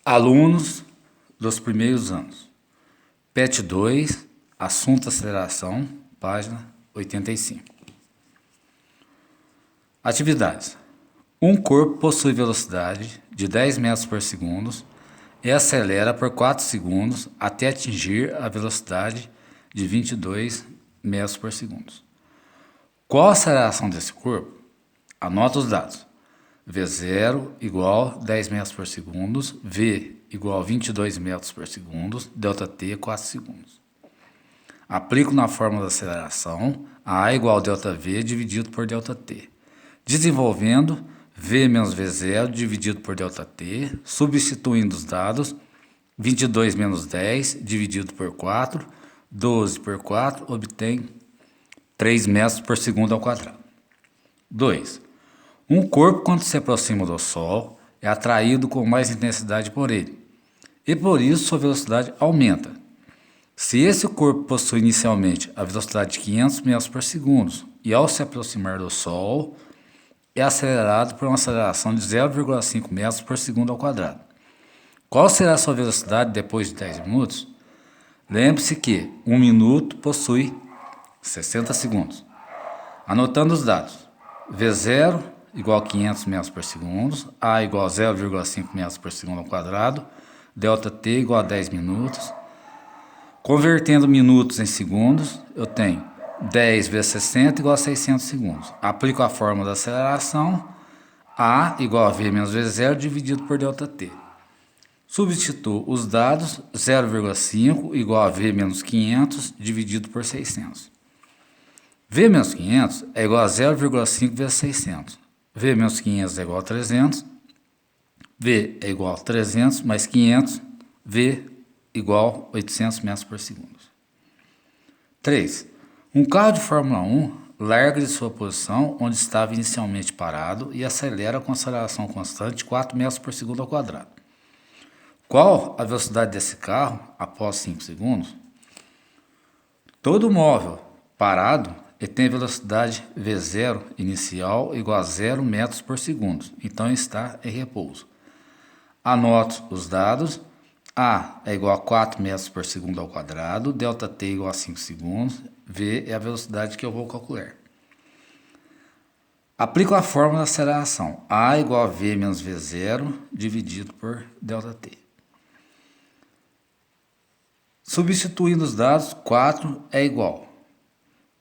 Alunos dos primeiros anos. PET 2, assunto aceleração, página 85. Atividades. Um corpo possui velocidade de 10 metros por segundo e acelera por 4 segundos até atingir a velocidade de 22 metros por segundo. Qual a aceleração desse corpo? Anota os dados. V0 igual 10 metros por segundo, V igual 22 metros por segundo, ΔT 4 segundos. Aplico na fórmula da aceleração A igual ΔV dividido por ΔT. Desenvolvendo V menos V0 dividido por ΔT, substituindo os dados, 22 menos 10 dividido por 4, 12 por 4, obtém 3 metros por segundo ao quadrado. 2. Um corpo, quando se aproxima do Sol, é atraído com mais intensidade por ele, e por isso sua velocidade aumenta. Se esse corpo possui inicialmente a velocidade de 500 metros por segundo e ao se aproximar do Sol, é acelerado por uma aceleração de 0,5 metros por segundo ao quadrado. Qual será a sua velocidade depois de 10 minutos? Lembre-se que 1 minuto possui 60 segundos. Anotando os dados. V0 igual a 500 metros por segundo, A igual a 0,5 metros por segundo ao quadrado, ΔT igual a 10 minutos. Convertendo minutos em segundos, eu tenho 10 vezes 60 igual a 600 segundos. Aplico a fórmula da aceleração, A igual a V menos V0 dividido por ΔT. Substituo os dados, 0,5 igual a V menos 500 dividido por 600. V menos 500 é igual a 0,5 vezes 600. V menos 500 é igual a 300. V é igual a 300 mais 500. V igual a 800 metros por segundo. 3. Um carro de Fórmula 1 larga de sua posição onde estava inicialmente parado e acelera com aceleração constante de 4 metros por segundo ao quadrado. Qual a velocidade desse carro após 5 segundos? Todo móvel parado ele tem velocidade V0 inicial igual a 0 metros por segundo, então está em repouso. Anoto os dados, A é igual a 4 metros por segundo ao quadrado, ΔT igual a 5 segundos, V é a velocidade que eu vou calcular. Aplico a fórmula da aceleração, A igual a V menos V0 dividido por ΔT. Substituindo os dados, 4 é igual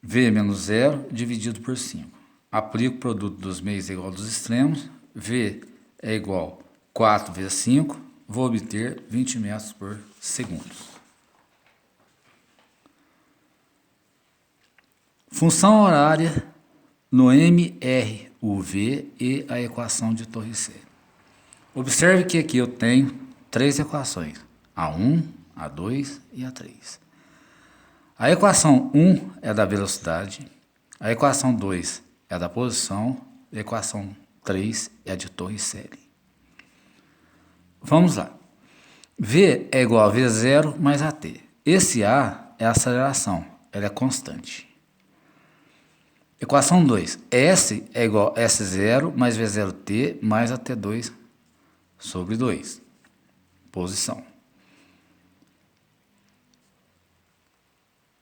V menos 0 dividido por 5. Aplico o produto dos meios igual dos extremos. V é igual a 4 vezes 5. Vou obter 20 metros por segundo. Função horária no MRUV e a equação de Torricelli. Observe que aqui eu tenho 3 equações. A1, A2 e A3. A equação 1 é da velocidade, a equação 2 é da posição, e a equação 3 é a de Torricelli. Vamos lá. V é igual a V0 mais AT. Esse A é a aceleração, ela é constante. Equação 2. S é igual a S0 mais V0T mais AT2 sobre 2. Posição.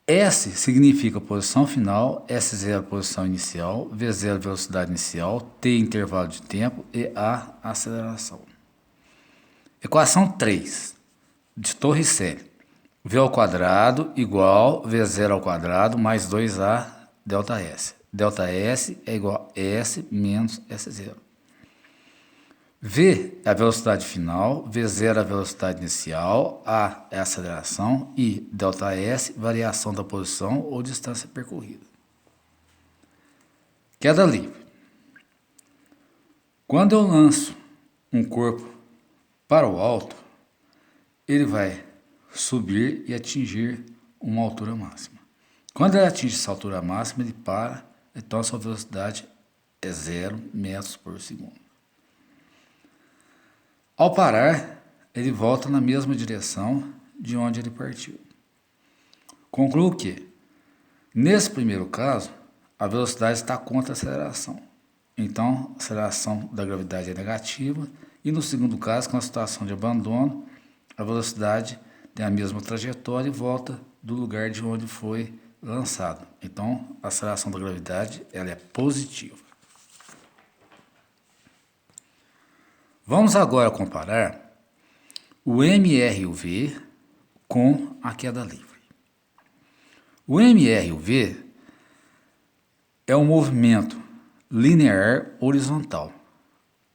S significa posição final, S0 posição inicial, V0 velocidade inicial, T intervalo de tempo e A aceleração. Equação 3 de Torricelli. V ao quadrado igual V0 ao quadrado mais 2A ΔS. ΔS é igual a S menos S0. V é a velocidade final, V0 é a velocidade inicial, A é a aceleração e ΔS, variação da posição ou distância percorrida. Queda livre. Quando eu lanço um corpo para o alto, ele vai subir e atingir uma altura máxima. Quando ele atinge essa altura máxima, ele para, então a sua velocidade é 0 metros por segundo. Ao parar, ele volta na mesma direção de onde ele partiu. Concluo que, nesse primeiro caso, a velocidade está contra a aceleração. Então, a aceleração da gravidade é negativa E no segundo caso, com a situação de abandono, a velocidade tem a mesma trajetória e volta do lugar de onde foi lançado. Então, a aceleração da gravidade ela é positiva. Vamos agora comparar o MR e o V com a queda livre. O MR e o V é um movimento linear horizontal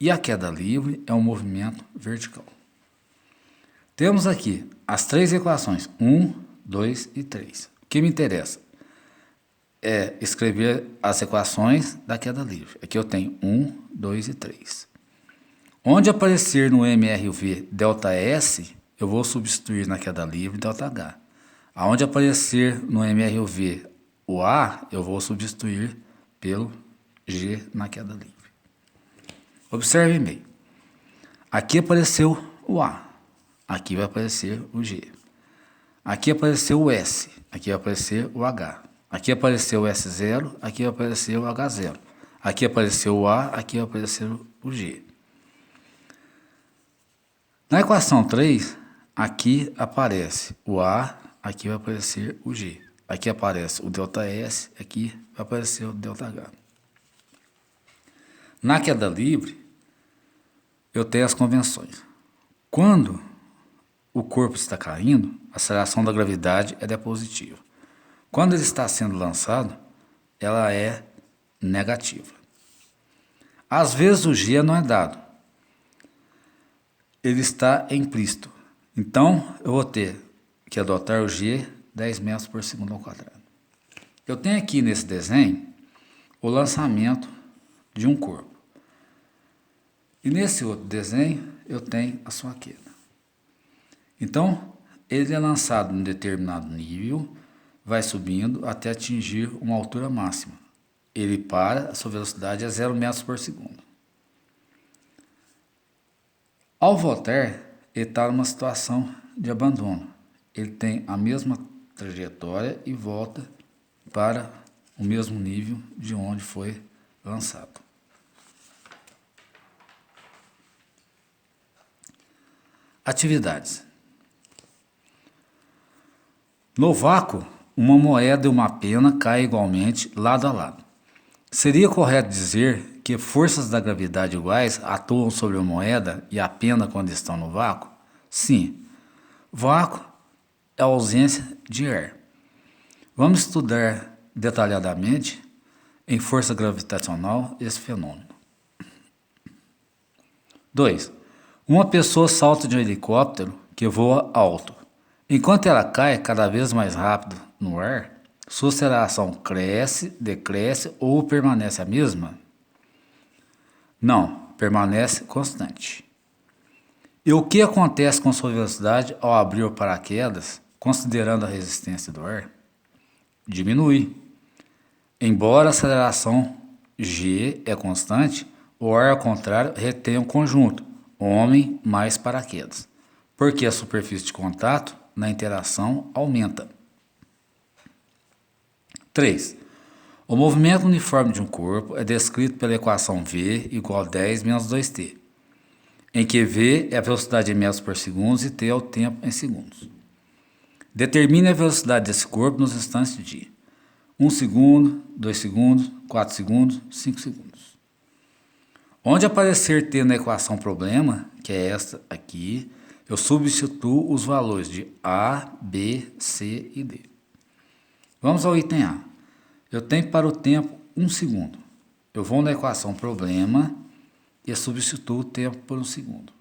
e a queda livre é um movimento vertical. Temos aqui as três equações, 1, 2 e 3. O que me interessa é escrever as equações da queda livre. Aqui eu tenho 1, 2 e 3. Onde aparecer no MR e o V ΔS, eu vou substituir na queda livre ΔH. Aonde aparecer no MR e o V o A, eu vou substituir pelo G na queda livre. Observe bem. Aqui apareceu o A. Aqui vai aparecer o G. Aqui apareceu o S. Aqui vai aparecer o H. Aqui apareceu o S0. Aqui vai aparecer o H0. Aqui apareceu o A. Aqui vai aparecer o G. Na equação 3, aqui aparece o A. Aqui vai aparecer o G. Aqui aparece o ΔS. Aqui vai aparecer o ΔH. Na queda livre, eu tenho as convenções. Quando o corpo está caindo, a aceleração da gravidade é positiva. Quando ele está sendo lançado, ela é negativa. Às vezes o G não é dado. Ele está implícito. Então, eu vou ter que adotar o G 10 metros por segundo ao quadrado. Eu tenho aqui nesse desenho o lançamento de um corpo. E nesse outro desenho, eu tenho a sua queda. Então, ele é lançado em um determinado nível, vai subindo até atingir uma altura máxima. Ele para, a sua velocidade é 0 metros por segundo. Ao voltar, ele está numa situação de abandono. Ele tem a mesma trajetória e volta para o mesmo nível de onde foi lançado. Atividades. No vácuo, uma moeda e uma pena caem igualmente lado a lado. Seria correto dizer que forças da gravidade iguais atuam sobre a moeda e a pena quando estão no vácuo? Sim. Vácuo é a ausência de ar. Vamos estudar detalhadamente em força gravitacional esse fenômeno. 2. Uma pessoa salta de um helicóptero que voa alto. Enquanto ela cai cada vez mais rápido no ar, sua aceleração cresce, decresce ou permanece a mesma? Não, permanece constante. E o que acontece com sua velocidade ao abrir o paraquedas, considerando a resistência do ar? Diminui. Embora a aceleração G é constante, o ar, ao contrário, retém o conjunto homem mais paraquedas, porque a superfície de contato na interação aumenta. 3. O movimento uniforme de um corpo é descrito pela equação V igual a 10 menos 2t, em que V é a velocidade em metros por segundo e t é o tempo em segundos. Determine a velocidade desse corpo nos instantes de 1 segundo, 2 segundos, 4 segundos, 5 segundos. Onde aparecer t na equação problema, que é esta aqui, eu substituo os valores de A, B, C e D. Vamos ao item A. Eu tenho para o tempo 1 segundo. Eu vou na equação problema e substituo o tempo por 1 segundo.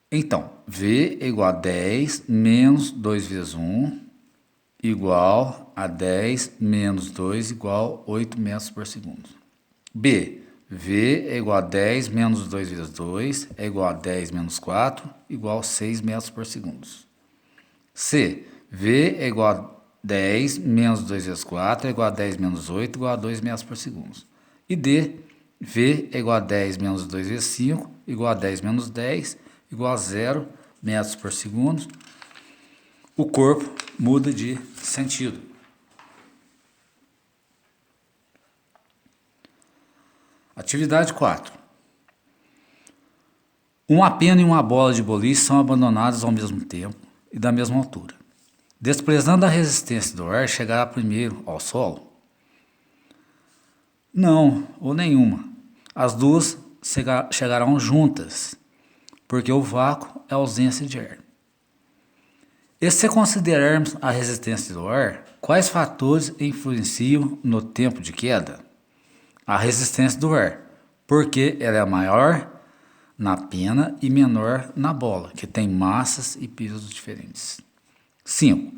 Então, V é igual a 10 menos 2 vezes 1 igual a 10 menos 2 igual a 8 metros por segundo. B, V é igual a 10 menos 2 vezes 2 é igual a 10 menos 4 igual a 6 metros por segundo. C, V é igual a 10 menos 2 vezes 4 é igual a 10 menos 8 igual a 2 metros por segundo. E D, V é igual a 10 menos 2 vezes 5 igual a 10 menos 10 igual a 0 metros por segundo. O corpo muda de sentido. Atividade 4. Uma pena e uma bola de boliche são abandonadas ao mesmo tempo e da mesma altura. Desprezando a resistência do ar, chegará primeiro ao solo? Não, ou nenhuma. As duas chegarão juntas, porque o vácuo é a ausência de ar. E se considerarmos a resistência do ar, quais fatores influenciam no tempo de queda? A resistência do ar, porque ela é maior na pena e menor na bola, que tem massas e pesos diferentes. 5.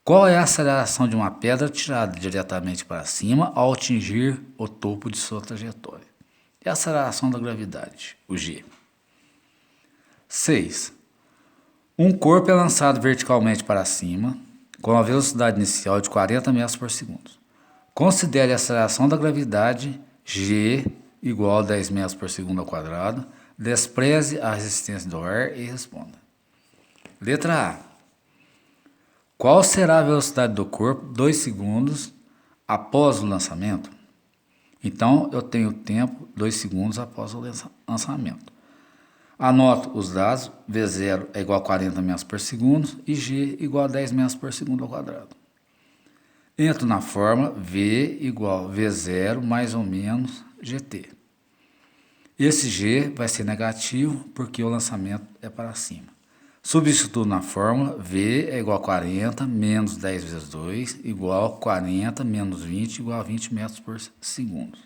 Qual é a aceleração de uma pedra tirada diretamente para cima ao atingir o topo de sua trajetória? É a aceleração da gravidade, o G. 6. Um corpo é lançado verticalmente para cima, com a velocidade inicial de 40 metros por segundo. Considere a aceleração da gravidade, G, igual a 10 metros por segundo ao quadrado. Despreze a resistência do ar e responda. Letra A. Qual será a velocidade do corpo 2 segundos após o lançamento? Então, eu tenho tempo 2 segundos após o lançamento. Anoto os dados, V0 é igual a 40 metros por segundo e G igual a 10 metros por segundo ao quadrado. Entro na fórmula V igual a V0 mais ou menos GT. Esse G vai ser negativo porque o lançamento é para cima. Substituo na fórmula, V é igual a 40 menos 10 vezes 2 igual a 40 menos 20 igual a 20 metros por segundo.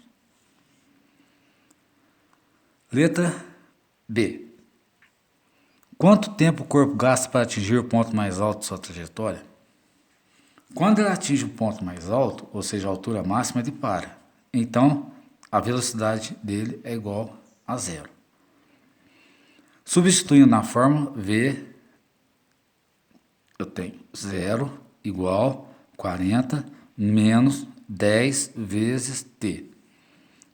Letra B. Quanto tempo o corpo gasta para atingir o ponto mais alto de sua trajetória? Quando ele atinge o ponto mais alto, ou seja, a altura máxima, ele para. Então, a velocidade dele é igual a zero. Substituindo na fórmula, V, eu tenho 0 igual a 40 menos 10 vezes T.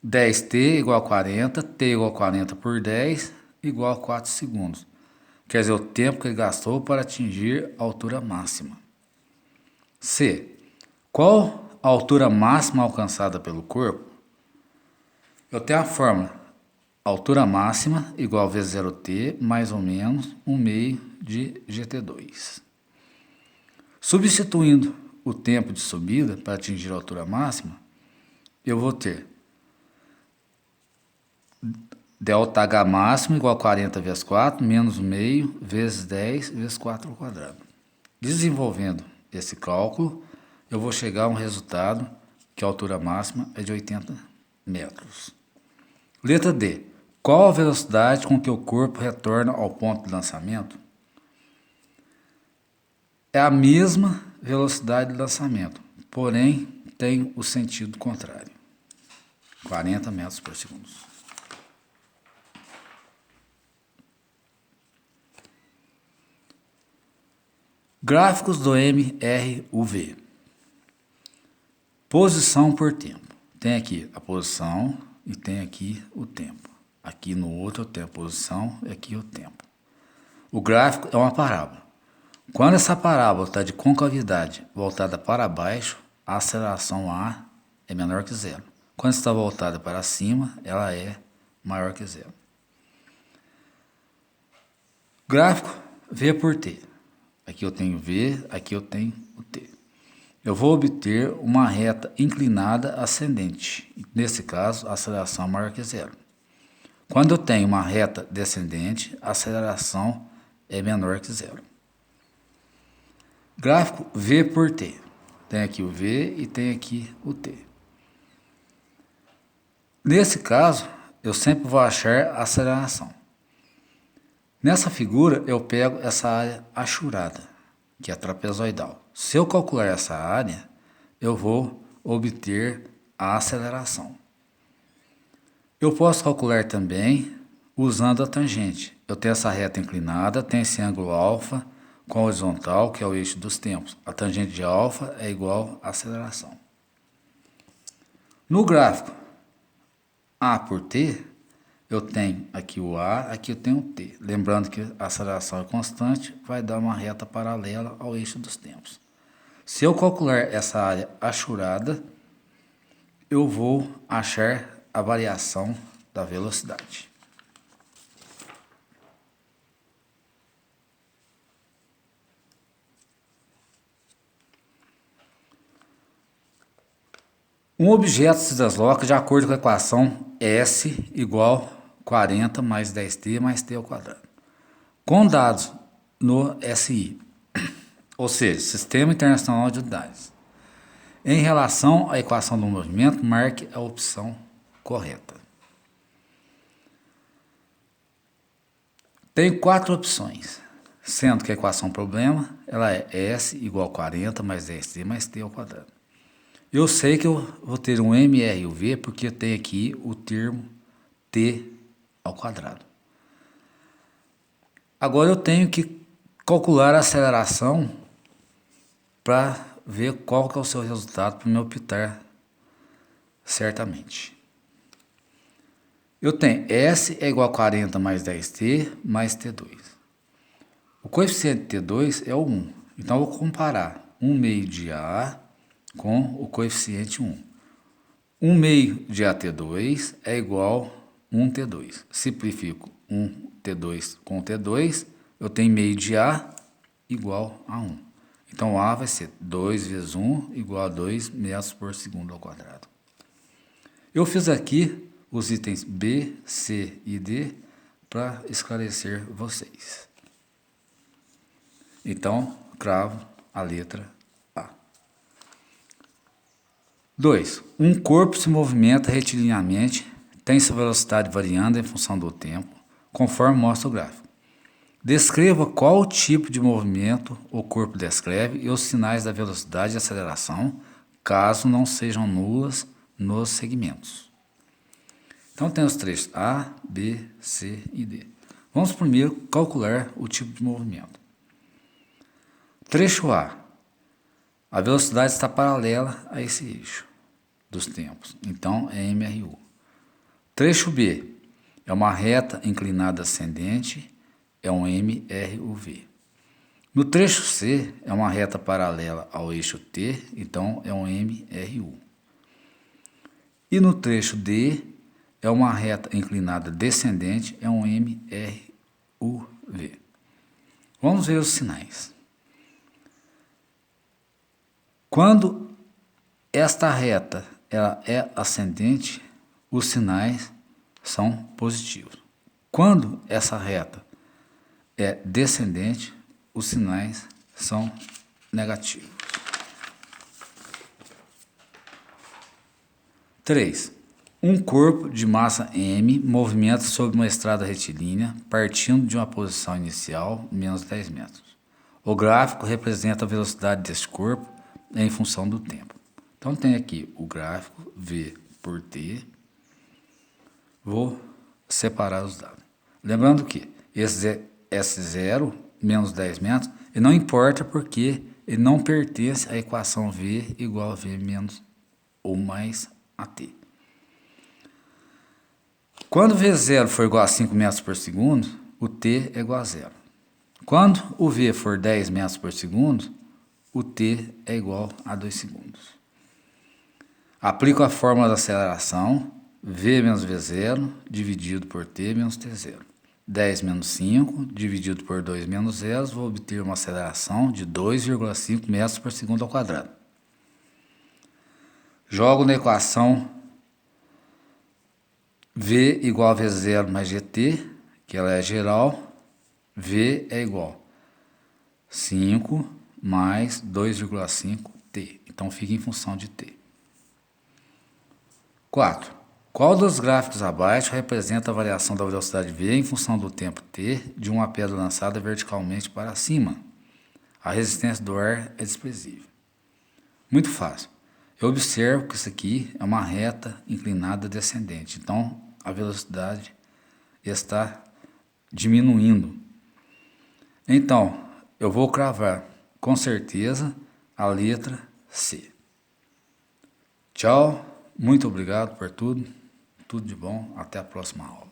10T igual a 40, T igual a 40 por 10, igual a 4 segundos. Quer dizer, o tempo que ele gastou para atingir a altura máxima. C. Qual a altura máxima alcançada pelo corpo? Eu tenho a fórmula. Altura máxima igual a V0T mais ou menos 1 meio de GT2. Substituindo o tempo de subida para atingir a altura máxima, eu vou ter ΔH máximo igual a 40 vezes 4 menos meio vezes 10 vezes 4 ao quadrado. Desenvolvendo esse cálculo, eu vou chegar a um resultado que a altura máxima é de 80 metros. Letra D. Qual a velocidade com que o corpo retorna ao ponto de lançamento? É a mesma velocidade de lançamento, porém tem o sentido contrário. 40 metros por segundo. Gráficos do MRUV. Posição por tempo. Tem aqui a posição e tem aqui o tempo. Aqui no outro eu tenho a posição e aqui o tempo. O gráfico é uma parábola. Quando essa parábola está de concavidade voltada para baixo, a aceleração A é menor que zero. Quando está voltada para cima, ela é maior que zero. Gráfico V por T. Aqui eu tenho V, aqui eu tenho o T. Eu vou obter uma reta inclinada ascendente. Nesse caso, a aceleração é maior que zero. Quando eu tenho uma reta descendente, a aceleração é menor que zero. Gráfico V por T. Tem aqui o V e tem aqui o T. Nesse caso, eu sempre vou achar a aceleração. Nessa figura, eu pego essa área achurada, que é trapezoidal. Se eu calcular essa área, eu vou obter a aceleração. Eu posso calcular também usando a tangente. Eu tenho essa reta inclinada, tem esse ângulo alfa com a horizontal, que é o eixo dos tempos. A tangente de alfa é igual à aceleração. No gráfico A por T, eu tenho aqui o A, aqui eu tenho o T. Lembrando que a aceleração é constante, vai dar uma reta paralela ao eixo dos tempos. Se eu calcular essa área achurada, eu vou achar a variação da velocidade. Um objeto se desloca de acordo com a equação S igual 40 mais 10t mais t ao quadrado, com dados no SI, ou seja, Sistema Internacional de Unidades. Em relação à equação do movimento, marque a opção correta. Tem 4 opções, sendo que a equação problema ela é S igual 40 mais 10t mais t ao quadrado. Eu sei que eu vou ter um MR e o V porque tem aqui o termo t ao quadrado. Agora eu tenho que calcular a aceleração para ver qual que é o seu resultado para me optar certamente. Eu tenho S é igual a 40 mais 10t mais T2. O coeficiente T2 é o 1. Então eu vou comparar 1 meio de A com o coeficiente 1. 1 meio de AT2 é igual a 1T2. Simplifico 1T2 com T2, eu tenho meio de A igual a 1. Então A vai ser 2 vezes 1 igual a 2 metros por segundo ao quadrado. Eu fiz aqui os itens B, C e D para esclarecer vocês. Então, cravo a letra A. 2. Um corpo se movimenta retilinhamente, tem sua velocidade variando em função do tempo, conforme mostra o gráfico. Descreva qual tipo de movimento o corpo descreve e os sinais da velocidade e aceleração, caso não sejam nulas nos segmentos. Então tem os trechos A, B, C e D. Vamos primeiro calcular o tipo de movimento. Trecho A. A velocidade está paralela a esse eixo dos tempos. Então é MRU. Trecho B. É uma reta inclinada ascendente. É um MRUV. No trecho C. É uma reta paralela ao eixo T. Então é um MRU. E no trecho D. É uma reta inclinada descendente, é um MRUV. Vamos ver os sinais. Quando esta reta ela é ascendente, os sinais são positivos. Quando essa reta é descendente, os sinais são negativos. 3. Um corpo de massa M movimenta sobre uma estrada retilínea, partindo de uma posição inicial, menos 10 metros. O gráfico representa a velocidade desse corpo em função do tempo. Então tem aqui o gráfico V por T. Vou separar os dados. Lembrando que esse S0, menos 10 metros, ele não importa porque ele não pertence à equação V igual a V menos ou mais AT. Quando V0 for igual a 5 metros por segundo, o T é igual a 0. Quando o V for 10 metros por segundo, o T é igual a 2 segundos. Aplico a fórmula da aceleração, V menos V0 dividido por T menos T0. 10 menos 5 dividido por 2 menos 0, vou obter uma aceleração de 2,5 metros por segundo ao quadrado. Jogo na equação V igual a V0 mais GT, que ela é geral, V é igual a 5 mais 2,5T. Então fica em função de T. 4. Qual dos gráficos abaixo representa a variação da velocidade V em função do tempo T de uma pedra lançada verticalmente para cima? A resistência do ar é desprezível. Muito fácil. Eu observo que isso aqui é uma reta inclinada descendente. Então, a velocidade está diminuindo. Então, eu vou cravar com certeza a letra C. Tchau, muito obrigado por tudo. Tudo de bom, até a próxima aula.